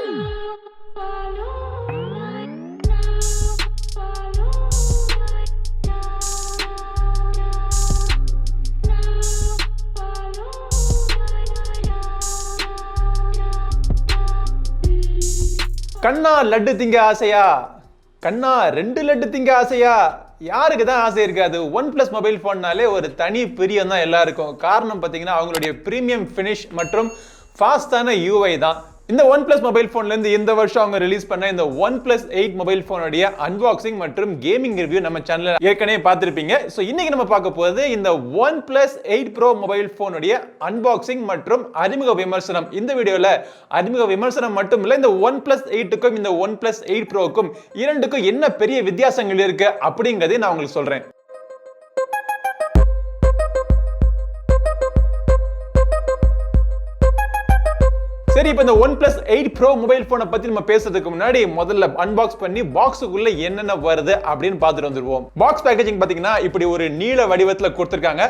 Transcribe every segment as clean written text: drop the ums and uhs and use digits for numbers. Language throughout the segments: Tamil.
கண்ணா லட்டு திங்க ஆசையா? கண்ணா 2 லட்டு திங்க ஆசையா? யாருக்கு தான் ஆசை இருக்காது? OnePlus மொபைல் போன்னாலே ஒரு தனி பிரியம் தான் எல்லாருக்கும். காரணம் பார்த்தீங்கன்னா அவங்களுடைய பிரீமியம் ஃபினிஷ் மற்றும் ஃபாஸ்டான UI தான். இந்த OnePlus மொபைல் போன்ல இருந்து இந்த வருஷம் அவங்க ரிலீஸ் பண்ண இந்த OnePlus 8 மொபைல் போனுடைய அன்பாக்சிங் மற்றும் கேமிங் ரிவ்யூ நம்ம சேனல்ல ஏற்கனவே பார்த்திருப்பீங்க. சோ இன்னைக்கு நம்ம பார்க்க போறது இந்த OnePlus 8 Pro மொபைல் போனுடைய அன்பாக்சிங் மற்றும் அறிமுக விமர்சனம். இந்த வீடியோல அறிமுக விமர்சனம் மட்டும் இல்ல, இந்த OnePlus 8க்கும் இந்த OnePlus 8 Proக்கும் இரண்டுக்கும் என்ன பெரிய வித்தியாசங்கள் இருக்கு அப்படிங்கறதை நான் உங்களுக்கு சொல்றேன். சரி, இப்போ இந்த OnePlus 8 Pro மொபைல் போனை பத்தி நம்ம பேசுறதுக்கு முன்னாடி முதல்ல அன்பாக்ஸ் பண்ணி பாக்ஸுக்குள்ள என்னென்ன வருது அப்படின்னு பார்த்துட்டு வந்துருவோம். பாக்ஸ் பேக்கேஜிங் பாத்தீங்கன்னா இப்படி ஒரு நீல வடிவத்துல கொடுத்திருக்காங்க.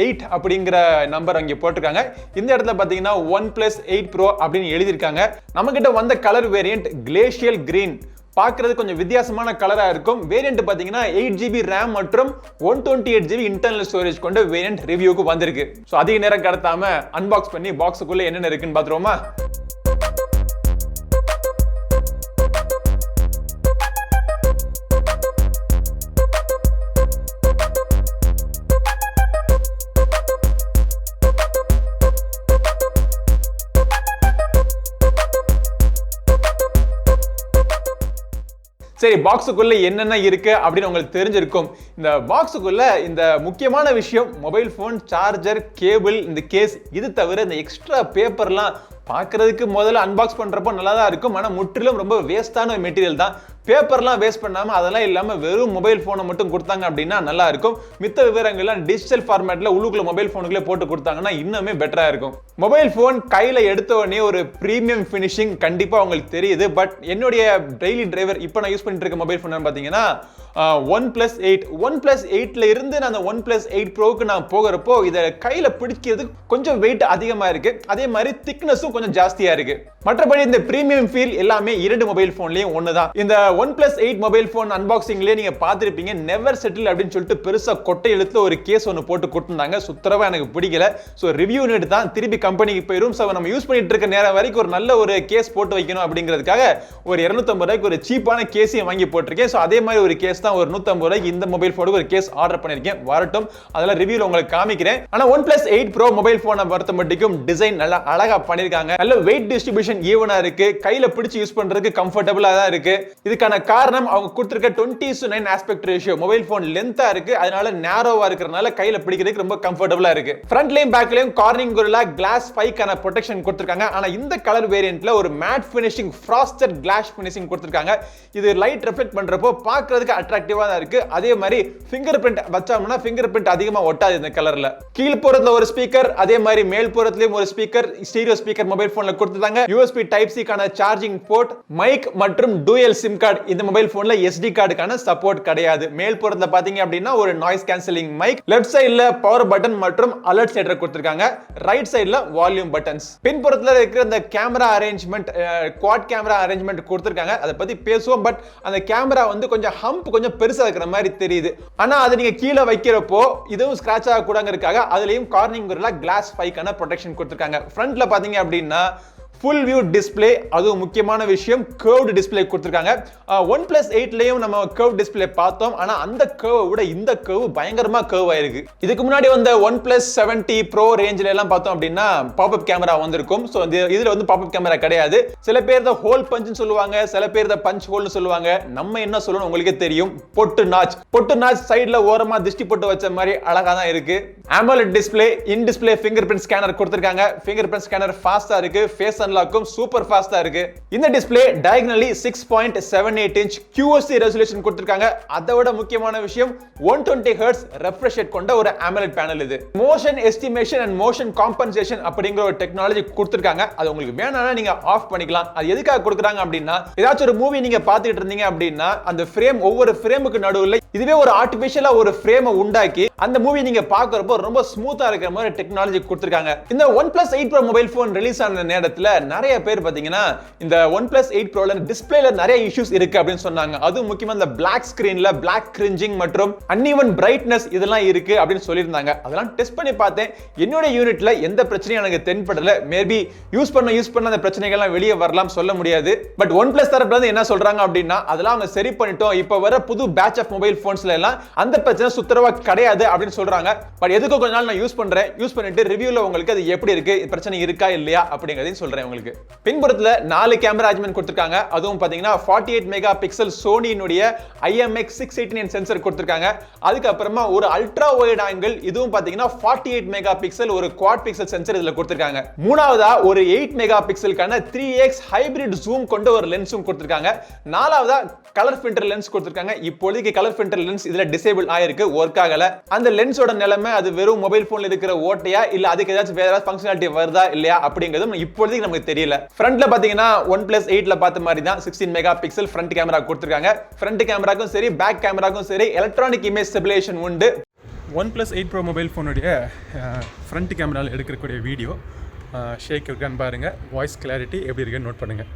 8 அப்படிங்கிற நம்பர் அங்க போட்டிருக்காங்க. இந்த இடத்துல பாத்தீங்கன்னா OnePlus 8 Pro அப்படின்னு எழுதியிருக்காங்க. நம்ம கிட்ட வந்த கலர் வேரியன்ட் கிளேஷியல் கிரீன். பார்க்கிறது கொஞ்சம் வித்தியாசமான கலரா இருக்கும். வேரியன்ட் பாத்தீங்கன்னா 8GB RAM மற்றும் 128GB இன்டர்னல் ஸ்டோரேஜ் கொண்ட வேரியன்ட் ரிவ்யூக்கு வந்திருக்கு. சோ அதிக நேரம் கடத்தாம அன்பாக்ஸ் பண்ணி பாக்ஸுக்குள்ள என்னென்ன இருக்குன்னு பாத்துருவோமா? சரி, பாக்ஸுக்குள்ள என்னென்ன இருக்கு அப்படின்னு உங்களுக்கு தெரிஞ்சிருக்கும். இந்த பாக்ஸுக்குள்ள இந்த முக்கியமான விஷயம் மொபைல் போன், சார்ஜர், கேபிள், இந்த கேஸ், இது தவிர இந்த எக்ஸ்ட்ரா பேப்பர்லாம் பார்க்கறதுக்கு முதல்ல அன்பாக்ஸ் பண்றப்போ நல்லா தான் இருக்கும். ஆனால் முற்றிலும் ரொம்ப வேஸ்டான மெட்டீரியல் தான். பேப்பர்லாம் வேஸ்ட் பண்ணாம அதெல்லாம் இல்லாம வெறும் மொபைல் போனை மட்டும் கொடுத்தாங்க அப்படின்னா நல்லா இருக்கும். மித்த விவரங்கள்லாம் டிஜிட்டல் ஃபார்மேட்ல உள்ளுக்குள்ள மொபைல் போனுக்குள்ளே போட்டு கொடுத்தாங்கன்னா இன்னுமே பெட்டரா இருக்கும். மொபைல் போன் கையில எடுத்த உடனே ஒரு பிரீமியம் ஃபினிஷிங் கண்டிப்பா உங்களுக்கு தெரியுது. பட் என்னுடைய டெய்லி டிரைவர் இப்போ நான் யூஸ் பண்ணிட்டு இருக்க மொபைல் போன் பாத்தீங்கன்னா OnePlus 8. OnePlus 8ல இருந்து நான் அந்த OnePlus 8 Proக்கு நான் போகிறப்போ இதை கையில பிடிக்கிறது கொஞ்சம் வெயிட் அதிகமா இருக்கு. அதே மாதிரி திக்னஸும் கொஞ்சம் ஜாஸ்தியா இருக்கு. மற்றபடி இந்த பிரீமியம் ஃபீல் எல்லாமே இரண்டு மொபைல் போன்லயும் ஒண்ணுதான். இந்த OnePlus 8 மொபைல் போன் அன்பாக்சிங்லயே நீங்க பார்த்திருப்பீங்க, நெவர் செட்டில் அப்படின்னு சொல்லிட்டு பெருசா கொட்டை எழுத்துல ஒரு கேஸ் ஒன்னு போட்டு கொடுத்திருந்தாங்க. சுத்தரவா எனக்கு பிடிக்கல. சோ ரிவ்யூ யூனிட் தான் திருப்பி கம்பெனிக்கு போயிரும். சோ நம்ம யூஸ் பண்ணிட்டு இருக்க நேரம் வரைக்கும் ஒரு நல்ல ஒரு கேஸ் போட்டு வைக்கணும் அப்படிங்கிறதுக்காக ஒரு 250 ரூபாய்க்கு ஒரு சீப்பான கேஸையும் வாங்கி போட்டிருக்கேன். சோ அதே மாதிரி ஒரு கேஸ் தான் ஒரு 150 ரூபாய்க்கு இந்த மொபைல் போனுக்கு ஒரு கேஸ் ஆர்டர் பண்ணிருக்கேன். வரட்டும், அதெல்லாம் ரிவ்யூல உங்களுக்கு காமிக்கிறேன். ஆனா OnePlus 8 Pro மொபைல் போனை பொறுத்த மட்டும் டிசைன் நல்லா அழகா பண்ணிருக்காங்க. நல்ல வெயிட் டிஸ்ட்ரிபியூஷன் ஈவனா இருக்கு. கையில பிடிச்சு யூஸ் பண்றதுக்கு கம்ஃபர்ட்டபிளா தான் இருக்கு. இதுக்கான காரணம் அவங்க கொடுத்திருக்க 20:9 ஆஸ்பெக்ட் ரேஷியோ. மொபைல் போன் லென்த்தா இருக்கு, அதனால நேரோவா இருக்கறனால கையில பிடிக்கிறதுக்கு ரொம்ப கம்ஃபர்ட்டபிளா இருக்கு. ஃப்ரண்ட்லயும் பேக்லயும் கார்னிங் கோரில்லா கிளாஸ் 5க்கான ப்ரொடெக்ஷன் கொடுத்திருக்காங்க. ஆனா இந்த கலர் வேரியன்ட்ல ஒரு matte finishing frosted glass finishing கொடுத்திருக்காங்க. இது லைட் ரிஃப்ளெக்ட் பண்றப்போ பார்க்கிறதுக்கு அட்ராக்டிவா தான் இருக்கு. அதே மாதிரி ஃபிங்கர் பிரிண்ட் வச்சாமனா ஃபிங்கர் பிரிண்ட் அதிகமா ஒட்டாது இந்த கலர்ல. கீழ் புறத்துல ஒரு ஸ்பீக்கர், அதே மாதிரி மேல் புறத்துலயும் ஒரு ஸ்பீக்கர், ஸ்டீரியோ ஸ்பீக்கர் மொபைல் போன்ல கொடுத்திருக்காங்க. USB Type C கான சார்ஜிங் போர்ட், மைக் மற்றும் டூயல் சிம் கார்டு. இந்த மொபைல் போன்ல SD கார்டுக்கான சப்போர்ட் கிடையாது. மேல் புறத்துல பாத்தீங்க அப்படின்னா ஒரு நாய்ஸ் கேன்சலிங் மைக், லெஃப்ட் சைடுல பவர் பட்டன் மற்றும் அலர்ட் செட்டர் கொடுத்திருக்காங்க. ரைட் சைடுல வால்யூம் பட்டன்ஸ். பின்புறத்துல இருக்கிற இந்த camera arrangement, quad camera arrangement கொடுத்திருக்காங்க. அதை பத்தி பேசுவோம். பட் அந்த கேமரா வந்து கொஞ்சம் ஹம்ப் கொஞ்சம் பெருசா இருக்கிற மாதிரி தெரியுது. ஆனா அது நீங்க கீழே வைக்கிறப்போ இதுவும் ஸ்கிராட்ச் ஆக கூடாங்கிறதுக்காக அதுலயும் கார்னிங் கோரில்லா கிளாஸ் 5க்கான ப்ரொடெக்ஷன் கொடுத்திருக்காங்க. ஃப்ரண்ட்ல பாத்தீங்க அப்படின்னா ஃபுல் வியூ டிஸ்ப்ளே, அதுவும் முக்கியமான விஷயம் கர்வ்டு டிஸ்ப்ளே கொடுத்திருக்காங்க. OnePlus 8லயும் நம்ம கர்வ் டிஸ்ப்ளே பார்த்தோம். ஆனா அந்த கர்வ் விட இந்த கர்வ் பயங்கரமா கர்வ் ஆயிருக்கு. இதுக்கு முன்னாடி வந்த OnePlus 70 Pro ரேஞ்சில எல்லாம் பார்த்தோம் அப்படின்னா பாப்அப் கேமரா வந்திருக்கும். சோ இதுல வந்து பாப்அப் கேமரா கிடையாது. சில பேர் த ஹோல் பஞ்ச்னு சொல்லுவாங்க, சில பேர் த பஞ்ச் ஹோல்னு சொல்லுவாங்க. நம்ம என்ன சொல்லணும் உங்களுக்கே தெரியும், பொட்டு நாச் சைடுல ஓரமா திஷ்டி போட்டு வச்ச மாதிரி அழகா தான் இருக்கு. AMOLED டிஸ்ப்ளே, இன் டிஸ்ப்ளே ஃபிங்கர் பிரிண்ட் ஸ்கேனர் கொடுத்திருக்காங்க. ஃபிங்கர் பிரிண்ட் ஸ்கேனர் ஃபாஸ்டா இருக்கு. ஃபேஸ் அன்லாக்கும் சூப்பர் ஃபாஸ்டா இருக்கு. இந்த display diagonally 6.78 inch QHD resolution கொடுத்திருக்காங்க. அதோட முக்கியமான விஷயம் 120 Hz ரெஃப்ரெஷ் ரேட் கொண்ட ஒரு AMOLED பேனல். இது motion estimation and motion compensation அப்படிங்கிற ஒரு டெக்னாலஜி கொடுத்திருக்காங்க. அது உங்களுக்கு வேணாம்னா நீங்க ஆஃப் பண்ணிக்கலாம். அது எதுக்காக கொடுக்குறாங்க அப்படின்னா, ஏதாச்சும் ஒரு மூவி நீங்க பார்த்துட்டு இருந்தீங்க அப்படின்னா அந்த ஃப்ரேம் ஒவ்வொரு ஃப்ரேமுக்கு நடுவுல இதுவே ஒரு ஆர்டிபிஷியலா ஒரு ஃப்ரேமை உண்டாக்கி அந்த மூவி நீங்க பார்க்கறப்போ ரொம்ப ஸ்மூத்தா இருக்கிற மாதிரி டெக்னாலஜி கொடுத்திருக்காங்க. இந்த OnePlus 8 Pro mobile phone release ஆன நேரத்துல நிறைய பேர் பாத்தீங்கன்னா இந்த OnePlus 8 Proல டிஸ்ப்ளேல நிறைய இஷ்யூஸ் இருக்கு அப்படின்னு சொன்னாங்க. அதுவும் முக்கியமா இந்த Black screenல Black cringing மற்றும் uneven brightness இதெல்லாம் இருக்கு அப்படின்னு சொல்லியிருந்தாங்க. அதெல்லாம் டெஸ்ட் பண்ணி பார்த்தேன். என்னோட யூனிட்ல எந்த பிரச்சனையும் எனக்கு தென்படல. மேபி யூஸ் பண்ண அந்த பிரச்சனைகள்லாம் வெளியே வரலாம், சொல்ல முடியாது. பட் OnePlus தரப்புல இருந்து என்ன சொல்றாங்க அப்படின்னா அதெல்லாம் அவங்க சரி பண்ணிட்டோம். இப்ப வர புது பேட்ச் ஆஃப் மொபைல் போன்ஸ்ல எல்லாம் அந்த பிரச்சனை சுத்தரவா கிடையாது அப்படின்னு சொல்றாங்க. பட் எதுக்கு கொஞ்ச நாள் நான் யூஸ் பண்றேன், யூஸ் பண்ணிட்டு ரிவ்யூல உங்களுக்கு அது எப்படி இருக்கு, பிரச்சனை இருக்கா இல்லையா அப்படிங்கறதையும் சொல்றேன் உங்களுக்கு. பின்புறத்துல 4 கேமரா அரேஞ்ச்மென்ட் கொடுத்திருக்காங்க. அதுவும் பாத்தீங்கன்னா 48 மெகா பிக்சல் சோனியினுடைய IMX689 சென்சார் கொடுத்திருக்காங்க. அதுக்கு அப்புறமா ஒரு அல்ட்ரா வைட் ஆங்கிள், இதுவும் பாத்தீங்கன்னா 48 மெகா பிக்சல் ஒரு குவாட் பிக்சல் சென்சார் இதுல கொடுத்திருக்காங்க. மூணாவதா ஒரு 8 மெகா பிக்சலுக்கான 3x ஹைபிரிட் ஜூம் கொண்ட ஒரு லென்ஸும் கொடுத்திருக்காங்க. நாலாவதா கலர் ஃபில்டர் லென்ஸ் கொடுத்திருக்காங்க. இப்போதைக்கு கலர் ஃபில்டர் லென்ஸ் இதுல டிசேபிள் ஆயிருக்கு, ஒர்க் ஆகல. அந்த லென்ஸோட நிலைமை அது வெறும் மொபைல் போன்ல இருக்கிற ஓட்டையா இல்ல அதுக்கு ஏதாச்சும் வேற ஃபங்க்ஷனாலிட்டி வருதா இல்லையா அப்படிங்கிறது இப்போதைக்கு நமக்கு தெரியல. ஃப்ரண்ட்ல பாத்தீங்கன்னா OnePlus 8ல பார்த்த மாதிரி தான் 16 மெகா பிக்சல் ஃப்ரண்ட் கேமரா கொடுத்திருக்காங்க. ஃப்ரண்ட் கேமராக்கும் சரி பேக் கேமராக்கும் சரி எலக்ட்ரானிக் இமேஜ் ஸ்டெபிலைசேஷன் உண்டு. OnePlus 8 Pro மொபைல் ஃபோனுடைய ஃப்ரண்ட் கேமராவில் எடுக்கக்கூடிய வீடியோ ஷேக் இருக்கான்னு பாருங்கள், வாய்ஸ் கிளாரிட்டி எப்படி இருக்குன்னு நோட் பண்ணுங்கள்.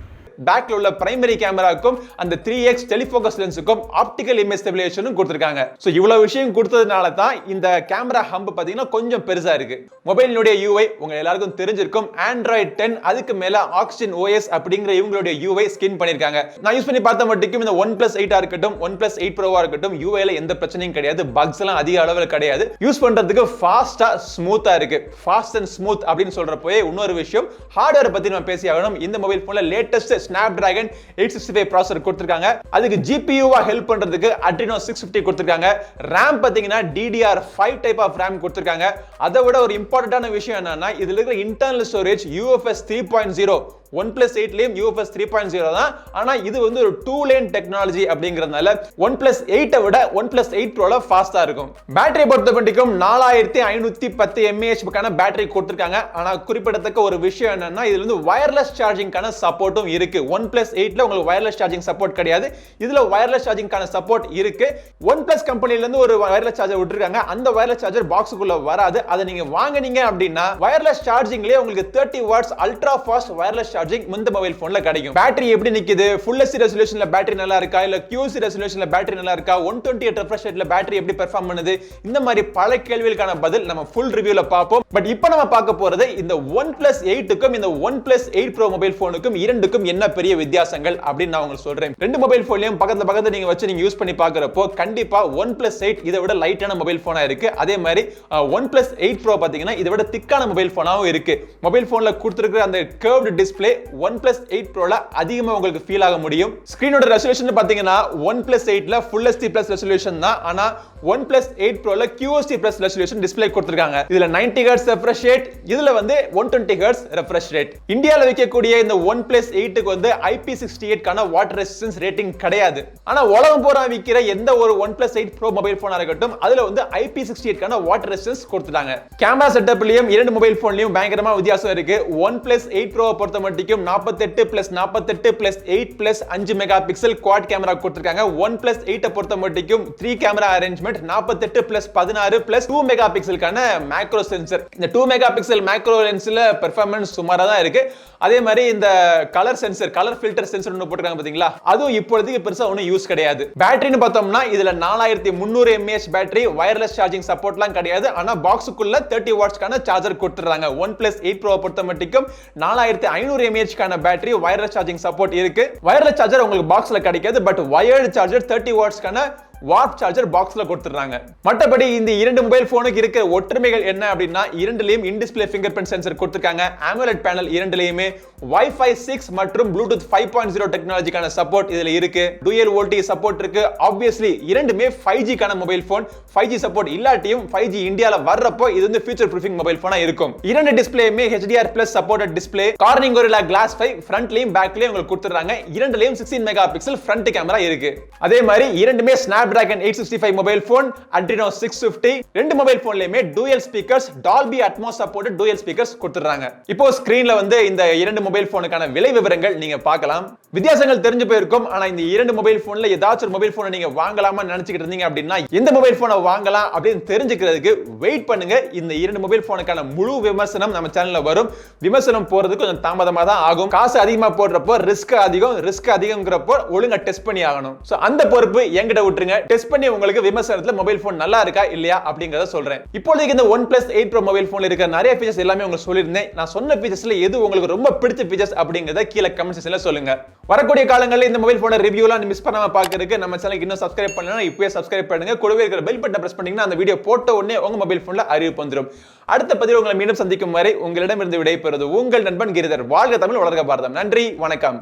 பேக்ல உள்ள பிரைமரி கேமராக்கும் அந்த 3x டெலிஃபோகஸ் லென்ஸுக்கும் ஆப்டிகல் இமேஜ் ஸ்டெபிலைசேஷனும் கொடுத்திருக்காங்க. சோ இவ்வளவு விஷயம் கொடுத்ததுனால தான் இந்த கேமரா ஹம்ப் பாத்தீங்கன்னா கொஞ்சம் பெருசா இருக்கு. மொபைலினுடைய UI உங்க எல்லாருக்கும் தெரிஞ்சிருக்கும். Android 10 அதுக்கு மேல Oxygen OS அப்படிங்கிற இவங்களுடைய UI ஸ்கின் பண்ணிருக்காங்க. நான் யூஸ் பண்ணி பார்த்த மட்டும் இந்த OnePlus 8 இருக்கட்டும் OnePlus 8 Pro இருக்கட்டும் UI ல எந்த பிரச்சனையும் கிடையாது, பக்ஸ் எல்லாம் அதிக அளவுல கிடையாது. யூஸ் பண்றதுக்கு ஃபாஸ்டா ஸ்மூத்தா இருக்கு. ஃபாஸ்ட் அண்ட் ஸ்மூத் அப்படின்னு சொல்றப்போ இன்னொரு விஷயம் ஹார்ட்வேர் பத்தி நம்ம பேசி ஆகணும். இந்த மொபைல் போன்ல லேட்டஸ்ட் Snapdragon 865 ப்ராசஸர் கொடுத்திருக்காங்க. அதுக்கு GPU-வா ஹெல்ப் பண்றதுக்கு Adreno 650 கொடுத்திருக்காங்க. RAM பாத்தீங்கன்னா DDR5 டைப் ஆஃப் RAM கொடுத்திருக்காங்க. அதை விட ஒரு இம்பார்ட்டன்ட்டான விஷயம் என்னன்னா இதுல இருக்கிற internal storage UFS 3.0 OnePlus 8லயும் UFS 3.0 தான். ஆனா இது வந்து ஒரு 2 லேன் டெக்னாலஜி அப்படிங்கறதுனால OnePlus 8 விட OnePlus 8 Proல ஃபாஸ்டா இருக்கும். பேட்டரி பொறுத்தமட்டிக்கும் 4510 mAh கான பேட்டரி கொடுத்திருக்காங்க. ஆனா குறிப்பிடத்தக்க ஒரு விஷயம் என்னன்னா இதுல வந்து வயர்லெஸ் சார்ஜிங்கான சப்போர்ட்டும் இருக்கு. OnePlus 8ல உங்களுக்கு வயர்லெஸ் சார்ஜிங் சப்போர்ட் கிடையாது. இதுல வயர்லெஸ் சார்ஜிங்கான சப்போர்ட் இருக்கு. OnePlus கம்பெனில இருந்து ஒரு வயர்லெஸ் சார்ஜர் விட்டுருக்காங்க. அந்த வயர்லெஸ் சார்ஜர் பாக்ஸுக்குள்ள வராது. அதை நீங்க வாங்குனீங்க அப்படின்னா வயர்லெஸ் சார்ஜிங்லயே உங்களுக்கு 30 வாட்ஸ் அல்ட்ரா ஃபாஸ்ட் வயர்லெஸ் இந்த மொபைல் போன்ல கிடைக்கும். பேட்டரி எப்படி நிக்குது, Full HD ரெசல்யூஷன்ல பேட்டரி நல்லா இருக்கா இல்ல QC ரெசல்யூஷன்ல பேட்டரி நல்லா இருக்கா, 128 ரெஃப்ரெஷ் ரேட்ல பேட்டரி எப்படி பெர்ஃபார்ம் பண்ணுது, இந்த மாதிரி பல கேள்விகளுக்கான பதில் நம்ம ஃபுல் ரிவ்யூல பார்ப்போம். பட் இப்போ நம்ம பார்க்க போறது இந்த OnePlus 8க்கும் இந்த OnePlus 8 Pro மொபைல் போனுக்கும் இரண்டுக்கும் என்ன பெரிய வித்தியாசங்கள் அப்படின்னு நான் உங்களுக்கு சொல்றேன். ரெண்டு மொபைல் போன்லயும் பக்கத்துல நீங்க வச்சு நீங்க யூஸ் பண்ணி பார்க்கறப்போ கண்டிப்பா OnePlus 8 இதை விட லைட்டான மொபைல் போனா இருக்கு. அதே மாதிரி OnePlus 8 Pro பாத்தீங்கன்னா இதை விட திக்கான மொபைல் போனாவும் இருக்கு. மொபைல் போன்ல கொடுத்திருக்கிற அந்த கர்வ்டு டிஸ்ப்ளே OnePlus 8 Proல அதிகமா உங்களுக்கு ஃபீல் ஆக முடியும். ஸ்கிரீனோட ரெசல்யூஷன் பாத்தீங்கன்னா OnePlus 8ல Full HD Plus resolution தான். ஆனா OnePlus 8 Proல QHD Plus resolution display கொடுத்திருக்காங்க. இதுல 90 Hz ரெஃப்ரெஷ் ரேட், இதுல வந்து 120 Hz ரெஃப்ரெஷ் ரேட். இந்தியால விற்கக்கூடிய இந்த OnePlus 8க்கு வந்து IP68 கான வாட்டர் ரெசிஸ்டன்ஸ் ரேட்டிங் கிடையாது. ஆனா உலகம் பூரா விக்கிற எந்த ஒரு OnePlus 8 Pro மொபைல் போனா இருக்கட்டும் அதுல வந்து IP68 கான வாட்டர் ரெசிஸ்டன்ஸ் கொடுத்துட்டாங்க. கேமரா செட்டப்லயும் இரண்டு மொபைல் போன்லயும் பயங்கரமா வித்தியாசம் இருக்கு. OnePlus 8 Pro பொறுத்த மட்டும் 48+48+8+5 மெகா பிக்சல் குவாட் கேமரா கொடுத்திருக்காங்க. OnePlus 8 பொறுத்த மட்டும் 3 கேமரா அரேஞ்ச்மென்ட் 48+16+2 மெகா பிக்சலுக்கான மேக்ரோ சென்சர். இந்த 2 மெகா பிக்சல் மேக்ரோ லென்ஸ்ல பெர்ஃபார்மன்ஸ் சுமாரா தான் இருக்கு. அதே மாதிரி இந்த colour sensor, colour filter sensor ஒன்னு போட்டுருக்காங்க பாத்தீங்களா, அதுவும் இப்போதைக்கு பெருசா ஒன்னும் யூஸ் கிடையாது. பேட்டரின்னு பார்த்தோம்னா இதுல 4300 mAh பேட்டரி, வயர்லெஸ் சார்ஜிங் சப்போர்ட்லாம் கிடையாது. ஆனா பாக்ஸுக்குள்ள 30 வாட்ஸ்க்கான சார்ஜர் கொடுத்துறாங்க. OnePlus 8 Pro பொறுத்த மட்டும் 4500 mAh கான பேட்டரி, வயர்லெஸ் சார்ஜிங் சப்போர்ட் இருக்கு. வயர்லெஸ் சார்ஜர் உங்களுக்கு பாக்ஸ்ல கிடைக்காது. பட் வயர்டு சார்ஜர் 30 வாட்ஸ்க்கான வாட் சார்ஜர் பாக்ஸ்ல கொடுத்துறாங்க. மற்றபடி இந்த இரண்டு மொபைல் போனுக்கு இருக்கிற ஒற்றுமைகள் என்ன அப்படின்னா இரண்டுலயும் in display fingerprint sensor கொடுத்திருக்காங்க. AMOLED பேனல் இரண்டுலயுமே Wi-Fi 6 மற்றும் Bluetooth 5.0 டெக்னாலஜிக்கான சப்போர்ட் இதுல இருக்கு. டூயல் வோல்டேஜ் சப்போர்ட் இருக்கு. ஆப்வியஸ்லி இரண்டுமே 5G கான மொபைல் போன். 5G சப்போர்ட் இல்லாட்டியும் 5G இந்தியால வர்றப்போ இது வந்து ஃபியூச்சர் ப்ரூஃபிங் மொபைல் போனா இருக்கும். இரண்டு டிஸ்ப்ளேயுமே HDR+ supported display. Corning Gorilla Glass 5 ஃப்ரண்ட்லயும் பேக்லயும் உங்களுக்கு கொடுத்துறாங்க. இரண்டுலயும் 16 மெகா பிக்சல் ஃப்ரண்ட் கேமரா இருக்கு. அதே மாதிரி இரண்டுமே Snapdragon 865 மொபைல் போன், Adreno 650. ரெண்டு மொபைல் போன்லயுமே dual speakers, Dolby Atmos supported dual speakers கொடுத்துறாங்க. இப்போ ஸ்கிரீன்ல வந்து இந்த இரண்டு மொபைல் போனுக்கான விலை விவரங்கள் நீங்க பார்க்கலாம். வித்தியாசங்கள் தெரிஞ்சு போயிருக்கும். ஆனா இந்த இரண்டு மொபைல் போன்ல ஏதாச்சும் ஒரு மொபைல் போனை நீங்க வாங்கலாமா நினைச்சிட்டு இருந்தீங்க அப்படின்னா எந்த மொபைல் போனை வாங்கலாம் அப்படின்னு தெரிஞ்சுக்கிறதுக்கு வெயிட் பண்ணுங்க. இந்த இரண்டு மொபைல் போனுக்கான முழு விமர்சனம் நம்ம சேனல்ல வரும். விமர்சனம் போறதுக்கு கொஞ்சம் தாமதமா தான் ஆகும். காசு அதிகமா போடுறப்போ ரிஸ்க் அதிகம்ங்கிறப்போ ஒழுங்கா டெஸ்ட் பண்ணி ஆகணும். சோ அந்த பொறுப்பு என்கிட்ட விட்டுருங்க. டெஸ்ட் பண்ணி உங்களுக்கு விமர்சனத்துல மொபைல் போன் நல்லா இருக்கா இல்லையா அப்படிங்கறத சொல்றேன். இப்போதைக்கு இந்த OnePlus 8 Pro மொபைல் போன்ல இருக்க நிறைய ஃபீச்சர்ஸ் எல்லாமே உங்களுக்கு சொல்லியிருந்தேன். நான் சொன்ன ஃபீச்சர்ஸ்ல எது உங்களுக்கு ரொம்ப பிடிச்ச ஃபீச்சர்ஸ் அப்படிங்கறத கீழே கமெண்ட் செக்ஷன்ல சொல்லுங்க. வரக்கூடிய காலங்களில் இந்த மொபைல் போன ரிவ்யூலாம் மிஸ் பண்ணாம பார்க்கிறதுக்கு நம்ம சேனலுக்கு இன்னும் சப்ஸ்கிரைப் பண்ணலனா இப்பவே சப்ஸ்கிரைப் பண்ணுங்க. கூடவே இருக்கிற பெல் பட்டனை பிரஸ் பண்ணீங்கன்னா அந்த வீடியோ போட்ட உடனே உங்க மொபைல் போன்ல அறிவிப்பு வந்துரும். அடுத்த பதிவில் உங்களை மீண்டும் சந்திக்கும் வரை உங்களிடமிருந்து விடைபெறுவது உங்கள் நண்பன் கிரிதர். வாழ்க தமிழ், வளர்க பாரதம். நன்றி, வணக்கம்.